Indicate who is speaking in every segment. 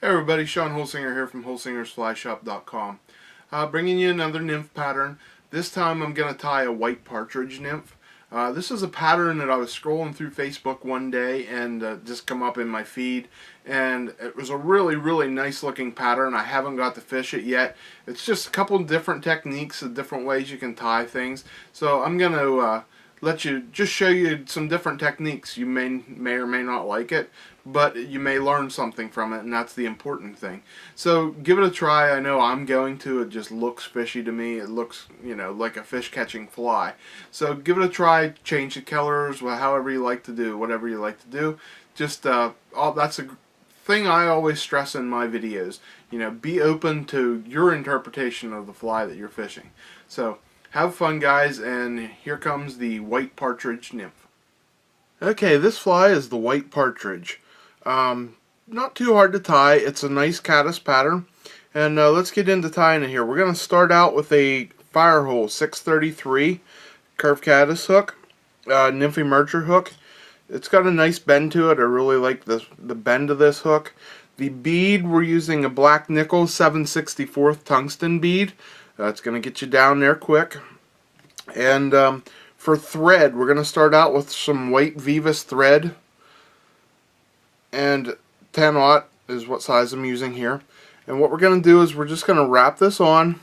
Speaker 1: Hey everybody, Sean Holsinger here from holsingersflyshop.com. Bringing you another nymph pattern. This time I'm going to tie a white partridge nymph. This is a pattern that I was scrolling through Facebook one day and just come up in my feed, and it was a really nice looking pattern. I haven't got to fish it yet. It's just a couple different techniques and different ways you can tie things. So I'm going to show you some different techniques. You may or may not like it, but you may learn something from it, and that's the important thing. So give it a try. I know I'm going to. It just looks fishy to me. It looks, like a fish catching fly. So give it a try. Change the colors, however you like to do, whatever you like to do. Just that's a thing I always stress in my videos. Be open to your interpretation of the fly that you're fishing. So have fun, guys, and here comes the white partridge nymph. Okay, this fly is the white partridge. Not too hard to tie. It's a nice caddis pattern, and let's get into tying it here. We're going to start out with a Firehole 633 curved caddis hook, nymph emerger hook. It's got a nice bend to it. I really like the bend of this hook. The bead, we're using a black nickel 7/64 tungsten bead. It's going to get you down there quick. And for thread, we're going to start out with some white Vivas thread. And 10/0 is what size I'm using here. And what we're going to do is we're just going to wrap this on,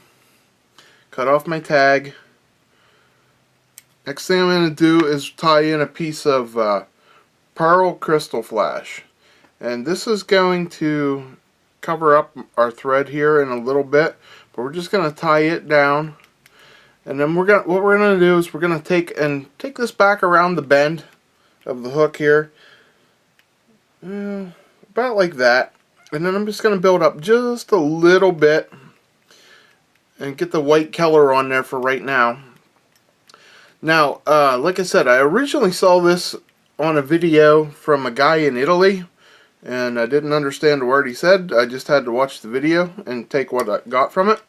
Speaker 1: cut off my tag. Next thing I'm going to do is tie in a piece of pearl crystal flash. And this is going to cover up our thread here in a little bit, but we're just going to tie it down. And then what we're going to do is we're going to take this back around the bend of the hook here, about like that. And then I'm just going to build up just a little bit and get the white color on there for right now. Now, like I said, I originally saw this on a video from a guy in Italy, and I didn't understand a word he said. I just had to watch the video and take what I got from it.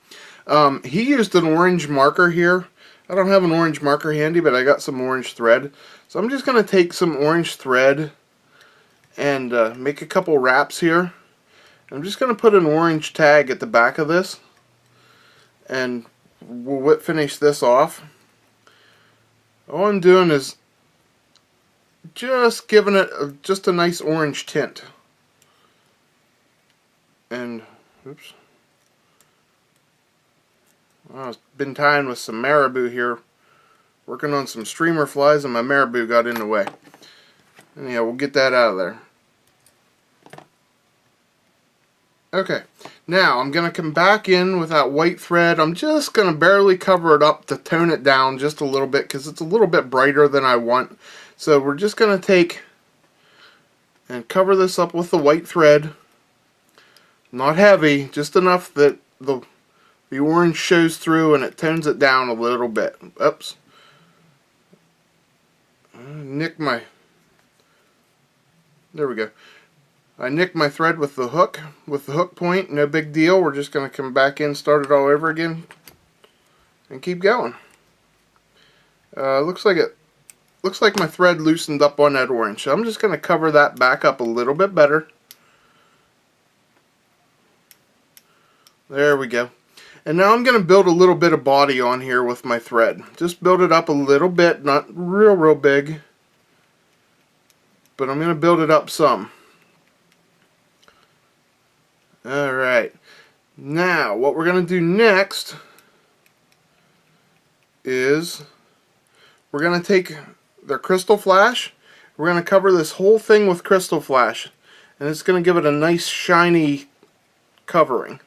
Speaker 1: He used an orange marker here. I don't have an orange marker handy, but I got some orange thread. So I'm just going to take some orange thread and make a couple wraps here. I'm just going to put an orange tag at the back of this, and we'll finish this off. All I'm doing is just giving it just a nice orange tint. And, oops. Well, I've been tying with some marabou here, working on some streamer flies, and my marabou got in the way. Anyhow, we'll get that out of there. Okay, now I'm going to come back in with that white thread. I'm just going to barely cover it up to tone it down just a little bit because it's a little bit brighter than I want. So we're just going to take and cover this up with the white thread. Not heavy, just enough that the orange shows through and it tones it down a little bit. Oops. There we go. I nicked my thread with the hook point. No big deal. We're just going to come back in, start it all over again, and keep going. Looks like my thread loosened up on that orange. So I'm just going to cover that back up a little bit better. There we go. And now I'm going to build a little bit of body on here with my thread. Just build it up a little bit, not real big, but I'm going to build it up some. Alright, now what we're going to do next is we're going to take the crystal flash, we're going to cover this whole thing with crystal flash, and it's going to give it a nice shiny covering.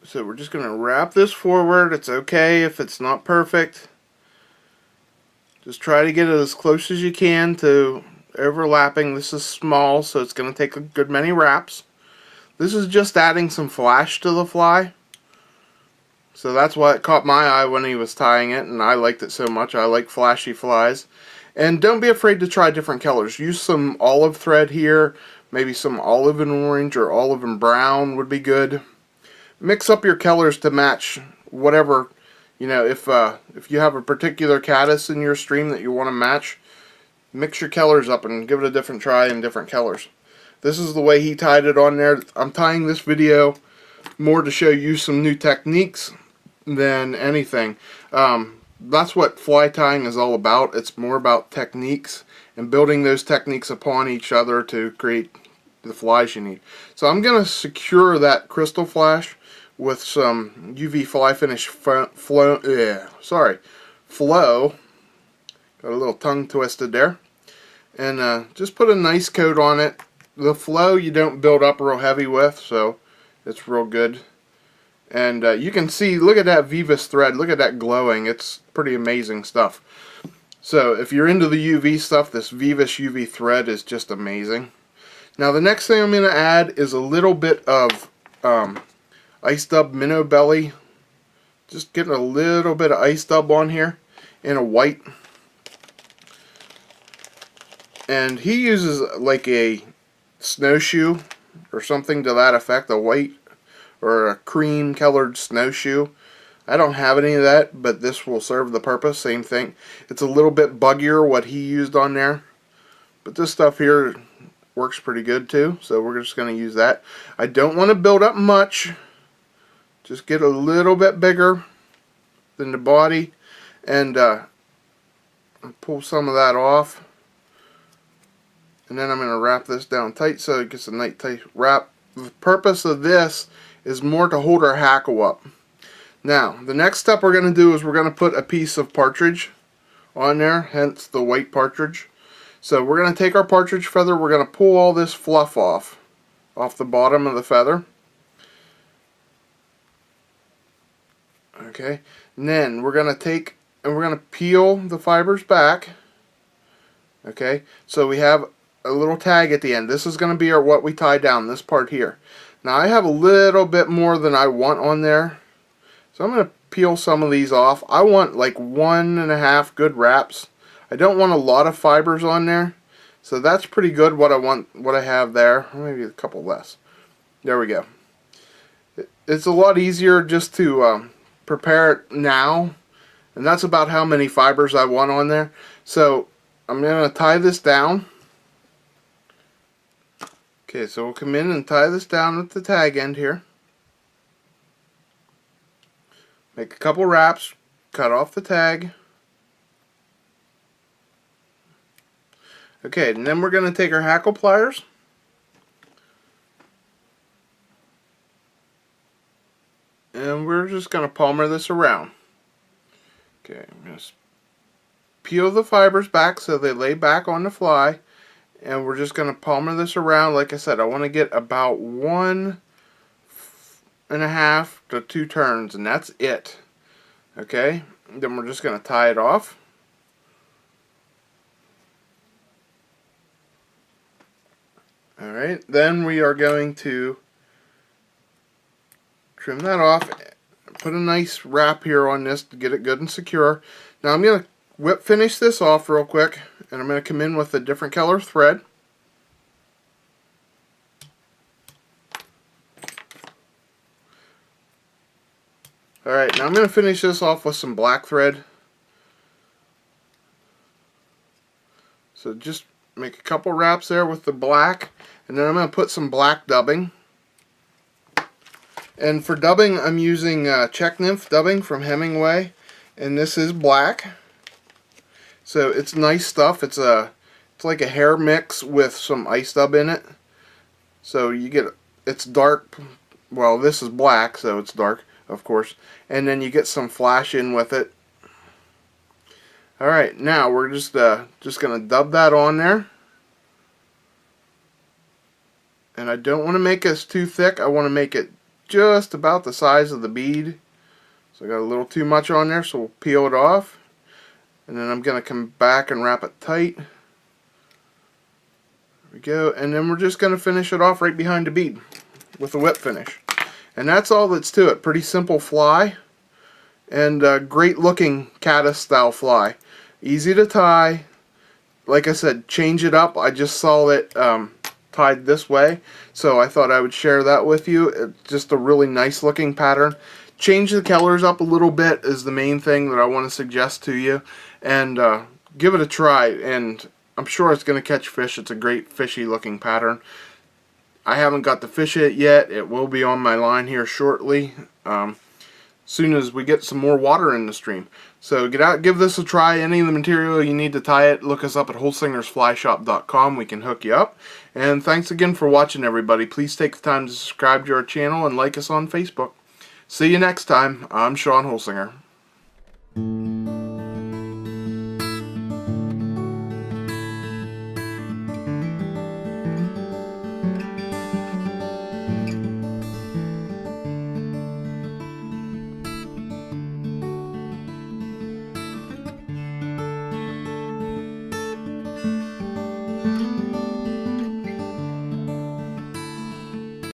Speaker 1: So we're just going to wrap this forward. It's okay if it's not perfect. Just try to get it as close as you can to overlapping. This is small, so it's going to take a good many wraps. This is just adding some flash to the fly. So that's why it caught my eye when he was tying it, and I liked it so much. I like flashy flies. And don't be afraid to try different colors. Use some olive thread here, maybe some olive and orange or olive and brown would be good. Mix up your colors to match whatever, if you have a particular caddis in your stream that you want to match, mix your colors up and give it a different try in different colors. This is the way he tied it on there. I'm tying this video more to show you some new techniques than anything. That's what fly tying is all about. It's more about techniques and building those techniques upon each other to create the flies you need. So I'm going to secure that crystal flash with some UV fly finish flow. Got a little tongue twisted there. And just put a nice coat on it. The flow you don't build up real heavy with, so it's real good. And you can see, look at that Vivus thread, look at that glowing. It's pretty amazing stuff. So if you're into the UV stuff, this Vivus UV thread is just amazing. Now the next thing I'm going to add is a little bit of ice dub minnow belly. Just getting a little bit of ice dub on here in a white. And he uses like a snowshoe or something to that effect, a white or a cream colored snowshoe. I don't have any of that, but this will serve the purpose. Same thing. It's a little bit buggier what he used on there, but this stuff here works pretty good too, so we're just going to use that. I don't want to build up much, just get a little bit bigger than the body, and pull some of that off. And then I'm going to wrap this down tight so it gets a nice tight wrap. The purpose of this is more to hold our hackle up. Now, the next step we're going to do is we're going to put a piece of partridge on there, hence the white partridge. So we're going to take our partridge feather, we're going to pull all this fluff off the bottom of the feather. Okay, and then we're going to take and we're going to peel the fibers back. Okay, so we have a little tag at the end. This is going to be what we tie down, this part here. Now I have a little bit more than I want on there, so I'm going to peel some of these off. I want like 1.5 good wraps. I don't want a lot of fibers on there, so that's pretty good what I have there. Maybe a couple less. There we go. It's a lot easier just to prepare it now, and that's about how many fibers I want on there. So I'm going to tie this down. Okay, so we'll come in and tie this down at the tag end here. Make a couple wraps, cut off the tag. Okay, and then we're going to take our hackle pliers and we're just going to palmer this around. Okay, I'm going to peel the fibers back so they lay back on the fly, and we're just going to palmer this around. Like I said, I want to get about 1.5 to 2 turns, and that's it. Okay, then we're just going to tie it off. Alright, then we are going to trim that off, put a nice wrap here on this to get it good and secure. Now I'm going to whip finish this off real quick, and I'm going to come in with a different color thread. Alright, now I'm going to finish this off with some black thread. So just make a couple wraps there with the black, and then I'm going to put some black dubbing. And for dubbing, I'm using Check Nymph dubbing from Hemingway, and this is black. So it's nice stuff. It's like a hair mix with some ice dub in it. So you get, it's dark. Well, this is black, so it's dark, of course. And then you get some flash in with it. Alright, now we're just going to dub that on there. And I don't want to make this too thick. I want to make it just about the size of the bead. So I got a little too much on there, so we'll peel it off. And then I'm going to come back and wrap it tight. There we go. And then we're just going to finish it off right behind the bead with a whip finish. And that's all that's to it. Pretty simple fly. And great looking caddis style fly. Easy to tie. Like I said, change it up. I just saw it tied this way, so I thought I would share that with you. It's just a really nice looking pattern. Change the colors up a little bit is the main thing that I want to suggest to you, and give it a try, and I'm sure it's going to catch fish. It's a great fishy looking pattern. I haven't got to fish it yet. It will be on my line here shortly, soon as we get some more water in the stream. So get out, give this a try. Any of the material you need to tie it, look us up at holsingersflyshop.com. We can hook you up. And thanks again for watching, everybody. Please take the time to subscribe to our channel and like us on Facebook. See you next time. I'm Sean Holsinger.